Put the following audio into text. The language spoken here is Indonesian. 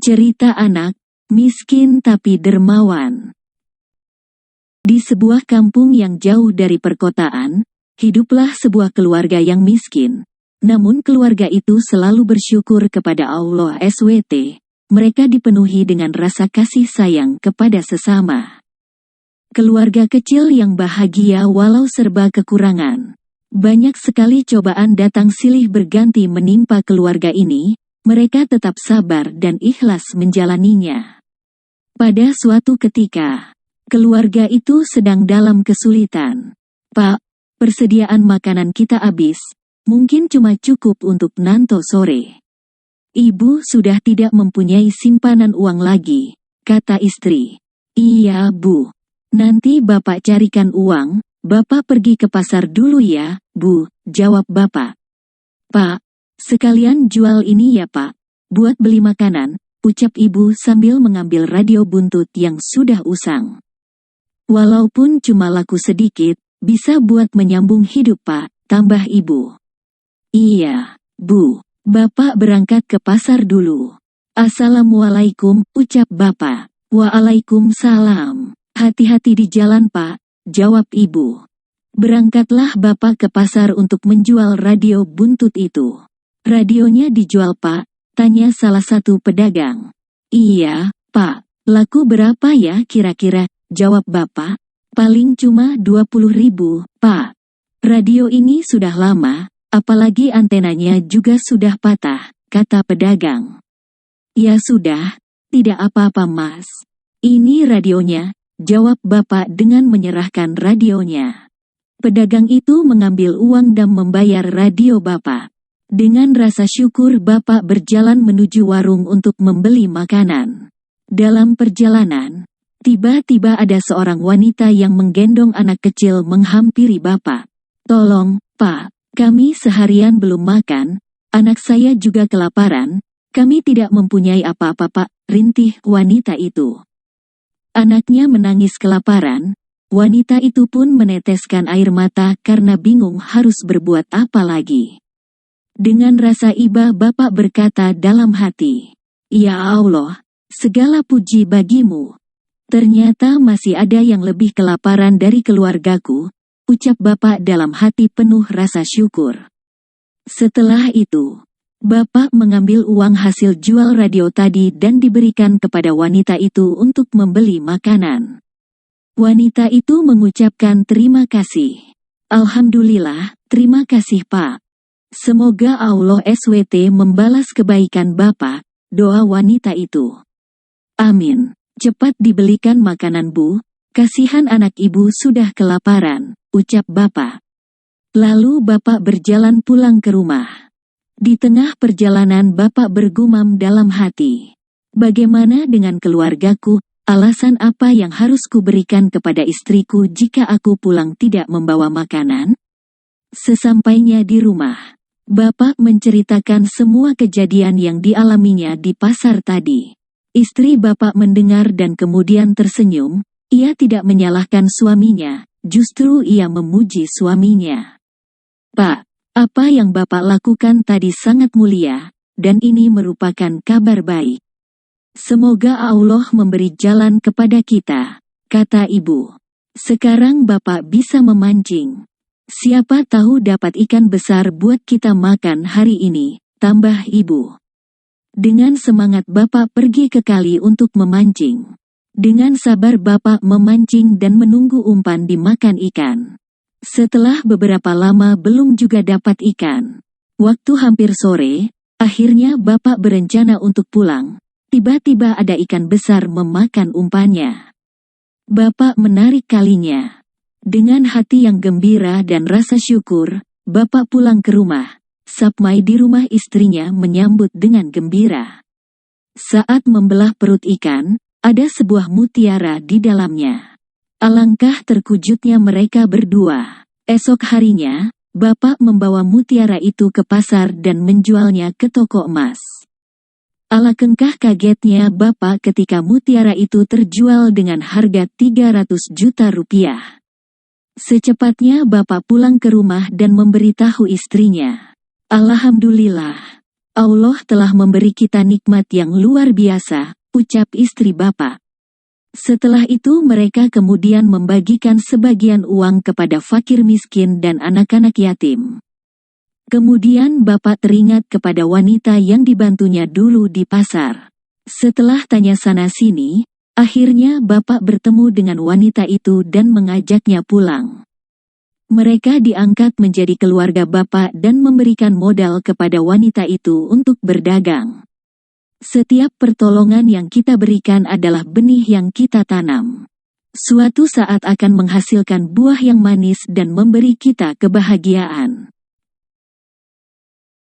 Cerita anak, miskin tapi dermawan. Di sebuah kampung yang jauh dari perkotaan, hiduplah sebuah keluarga yang miskin. Namun keluarga itu selalu bersyukur kepada Allah SWT. Mereka dipenuhi dengan rasa kasih sayang kepada sesama. Keluarga kecil yang bahagia walau serba kekurangan. Banyak sekali cobaan datang silih berganti menimpa keluarga ini. Mereka tetap sabar dan ikhlas menjalaninya. Pada suatu ketika, keluarga itu sedang dalam kesulitan. "Pak, persediaan makanan kita habis, mungkin cuma cukup untuk nanti sore." "Ibu sudah tidak mempunyai simpanan uang lagi," kata istri. "Iya, Bu. Nanti Bapak carikan uang, Bapak pergi ke pasar dulu ya, Bu," jawab Bapak. "Pak, sekalian jual ini ya Pak, buat beli makanan," ucap ibu sambil mengambil radio buntut yang sudah usang. "Walaupun cuma laku sedikit, bisa buat menyambung hidup Pak," tambah ibu. "Iya, Bu. Bapak berangkat ke pasar dulu." "Assalamualaikum," ucap Bapak. "Waalaikumsalam. Hati-hati di jalan Pak," jawab ibu. Berangkatlah Bapak ke pasar untuk menjual radio buntut itu. "Radionya dijual Pak?" tanya salah satu pedagang. "Iya, Pak. Laku berapa ya kira-kira?" jawab Bapak. "Paling cuma 20.000, Pak. Radio ini sudah lama, apalagi antenanya juga sudah patah," kata pedagang. "Ya sudah, tidak apa-apa Mas. Ini radionya," jawab Bapak dengan menyerahkan radionya. Pedagang itu mengambil uang dan membayar radio Bapak. Dengan rasa syukur Bapak berjalan menuju warung untuk membeli makanan. Dalam perjalanan, tiba-tiba ada seorang wanita yang menggendong anak kecil menghampiri Bapak. "Tolong, Pak, kami seharian belum makan, anak saya juga kelaparan, kami tidak mempunyai apa-apa Pak," rintih wanita itu. Anaknya menangis kelaparan. Wanita itu pun meneteskan air mata karena bingung harus berbuat apa lagi. Dengan rasa iba Bapak berkata dalam hati, "Ya Allah, segala puji bagimu. Ternyata masih ada yang lebih kelaparan dari keluargaku," ucap Bapak dalam hati penuh rasa syukur. Setelah itu, Bapak mengambil uang hasil jual radio tadi dan diberikan kepada wanita itu untuk membeli makanan. Wanita itu mengucapkan terima kasih. "Alhamdulillah, terima kasih Pak. Semoga Allah SWT membalas kebaikan Bapak," doa wanita itu. "Amin. Cepat dibelikan makanan Bu, kasihan anak ibu sudah kelaparan," ucap Bapak. Lalu Bapak berjalan pulang ke rumah. Di tengah perjalanan Bapak bergumam dalam hati, "Bagaimana dengan keluargaku? Alasan apa yang harus kuberikan kepada istriku jika aku pulang tidak membawa makanan?" Sesampainya di rumah, Bapak menceritakan semua kejadian yang dialaminya di pasar tadi. Istri Bapak mendengar dan kemudian tersenyum. Ia tidak menyalahkan suaminya, justru ia memuji suaminya. "Pak, apa yang Bapak lakukan tadi sangat mulia, dan ini merupakan kabar baik. Semoga Allah memberi jalan kepada kita," kata ibu. "Sekarang Bapak bisa memancing. Siapa tahu dapat ikan besar buat kita makan hari ini," tambah ibu. Dengan semangat Bapak pergi ke kali untuk memancing. Dengan sabar Bapak memancing dan menunggu umpan dimakan ikan. Setelah beberapa lama belum juga dapat ikan. Waktu hampir sore, akhirnya Bapak berencana untuk pulang. Tiba-tiba ada ikan besar memakan umpannya. Bapak menarik kalinya. Dengan hati yang gembira dan rasa syukur, Bapak pulang ke rumah. Sampai di rumah istrinya menyambut dengan gembira. Saat membelah perut ikan, ada sebuah mutiara di dalamnya. Alangkah terkejutnya mereka berdua. Esok harinya, Bapak membawa mutiara itu ke pasar dan menjualnya ke toko emas. Alangkah kagetnya Bapak ketika mutiara itu terjual dengan harga 300 juta rupiah. Secepatnya Bapak pulang ke rumah dan memberitahu istrinya. "Alhamdulillah, Allah telah memberi kita nikmat yang luar biasa, ucap istri bapak. Setelah itu mereka kemudian membagikan sebagian uang kepada fakir miskin dan anak-anak yatim. Kemudian bapak teringat kepada wanita yang dibantunya dulu di pasar. Setelah tanya sana-sini, akhirnya bapak bertemu dengan wanita itu dan mengajaknya pulang. Mereka diangkat menjadi keluarga bapak dan memberikan modal kepada wanita itu untuk berdagang. Setiap pertolongan yang kita berikan adalah benih yang kita tanam. Suatu saat akan menghasilkan buah yang manis dan memberi kita kebahagiaan.